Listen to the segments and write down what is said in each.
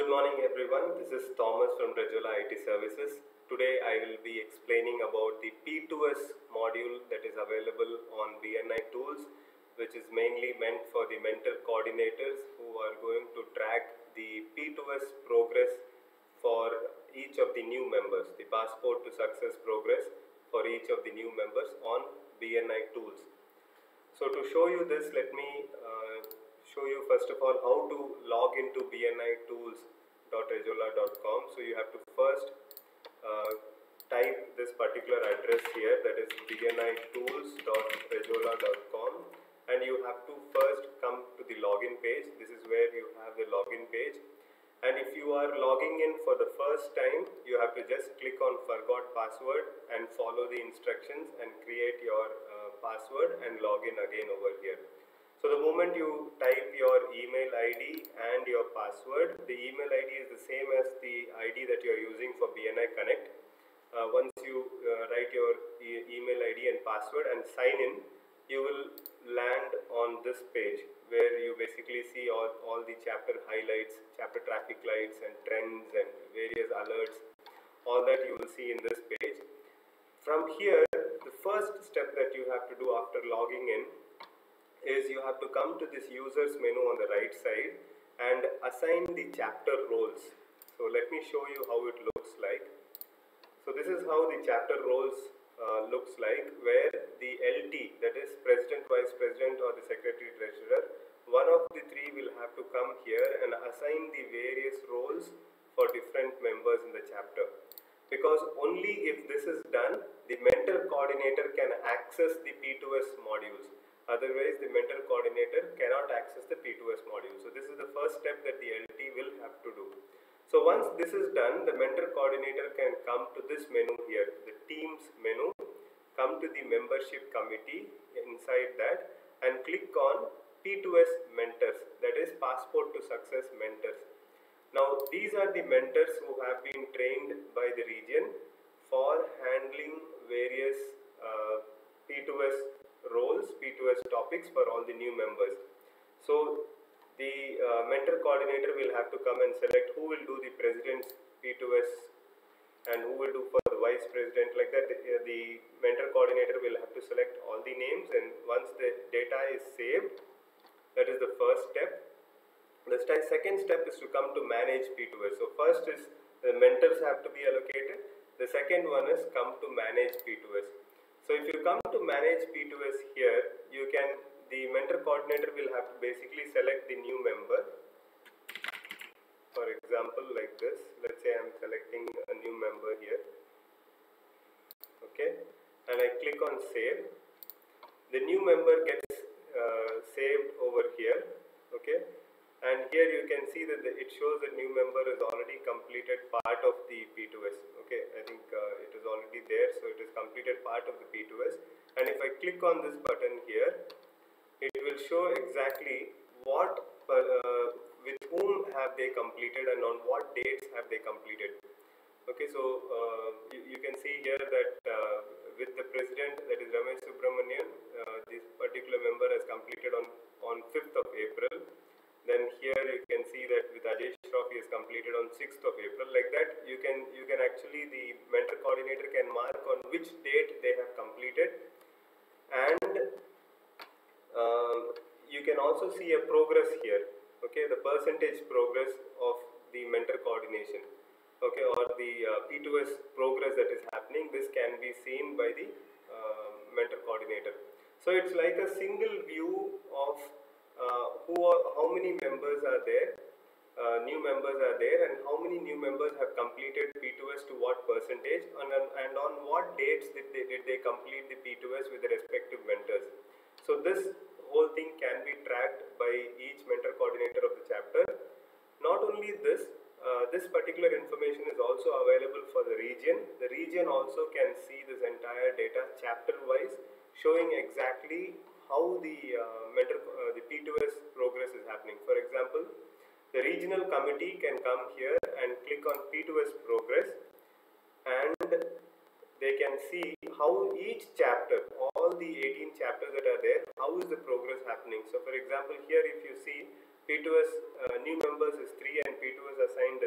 Good morning everyone, this is Thomas from Rejola IT Services. Today I will be explaining about the P2S module that is available on BNI Tools, which is mainly meant for the mentor coordinators who are going to track the P2S progress for each of the new members, the Passport to Success progress for each of the new members on BNI Tools. So to show you this, let me show you first of all how to log into bnitools.rejola.com. So you have to first type this particular address here, that is bnitools.rejola.com, and you have to first come to the login page. This is where you have the login page, and if you are logging in for the first time, you have to just click on forgot password and follow the instructions and create your password and log in again over here. So the moment you type your email ID and your password, the email ID is the same as the ID that you are using for BNI Connect. Once you write your email ID and password and sign in, you will land on this page where you basically see all the chapter highlights, chapter traffic lights and trends and various alerts. All that you will see in this page. From here, the first step that you have to do after logging in is you have to come to this users menu on the right side and assign the chapter roles. So let me show you how it looks like. So this is how the chapter roles looks like, where the LT, that is President, Vice President or the Secretary Treasurer, one of the three will have to come here and assign the various roles for different members in the chapter. Because only if this is done, the mentor coordinator can access the P2S modules. Otherwise, the mentor coordinator cannot access the P2S module. So this is the first step that the LT will have to do. So once this is done, the mentor coordinator can come to this menu here, the Teams menu, come to the membership committee inside that and click on P2S mentors, that is Passport to Success mentors. Now these are the mentors who have been trained by the region for handling various P2S roles, P2S topics for all the new members. So the mentor coordinator will have to come and select who will do the president's P2S and who will do for the vice president. Like that, the mentor coordinator will have to select all the names, and once the data is saved, that is the first step. The second step is to come to manage P2S. So first is the mentors have to be allocated. The second one is come to manage P2S. So if you come to manage P2S here, the mentor coordinator will have to basically select the new member. For example, like this, let's say I'm selecting a new member here. Okay, and I click on save. The new member gets saved over here. Okay, and here you can see that it shows that new member has already completed part of the P2S. Okay, I think it is already there, so it is completed part of the P2S. And if I click on this button here, it will show exactly what with whom have they completed and on what dates have they completed. Okay, so you can see here that with the president, that is Ramesh Subramanian, this particular member has completed on 5th of April. Then here you can see that with Ajay Shroff he is completed on 6th of April. Like that, you can actually, the mentor coordinator can mark on which date they have completed, and you can also see a progress here. Okay, the percentage progress of the mentor coordination. Okay, or the P2S progress that is happening. This can be seen by the mentor coordinator. So it's like a single view of how many members are there, new members are there, and how many new members have completed P2S to what percentage, and on what dates did they complete the P2S with the respective mentors. So this whole thing can be tracked by each mentor coordinator of the chapter. Not only this, this particular information is also available for the region. The region also can see this entire data chapter wise, showing exactly how the the P2S progress is happening. For example, the regional committee can come here and click on P2S progress, and they can see how each chapter, all the 18 chapters that are there, how is the progress happening. So for example, here if you see P2S new members is 3 and P2S assigned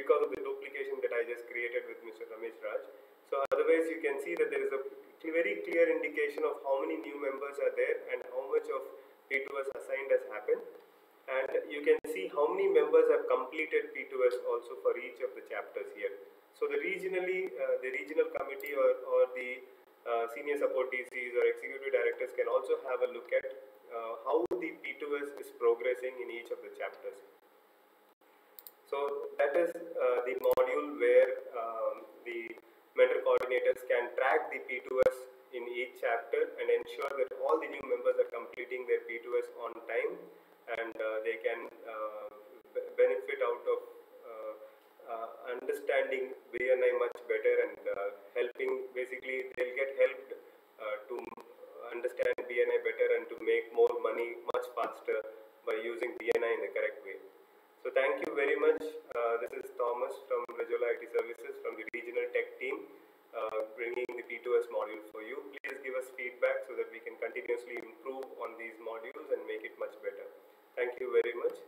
because of the duplication that I just created with Mr. Ramesh Raj. So otherwise you can see that there is a very clear indication of how many new members are there and how much of P2S assigned has happened. And you can see how many members have completed P2S also for each of the chapters here. So the regional committee or the senior support DCs or executive directors can also have a look at how the P2S is progressing in each of the chapters. So that is the module where the mentor coordinators can track the P2S in each chapter and ensure that all the new members are completing their P2S on time, and they can benefit out of understanding BNI much better and helping, basically they'll get helped to understand BNI better and to make more money much faster by using BNI in the correct way. So thank you very much. This is Thomas from Rejola IT Services from the regional tech team, bringing the P2S module for you. Please give us feedback so that we can continuously improve on these modules and make it much better. Thank you very much.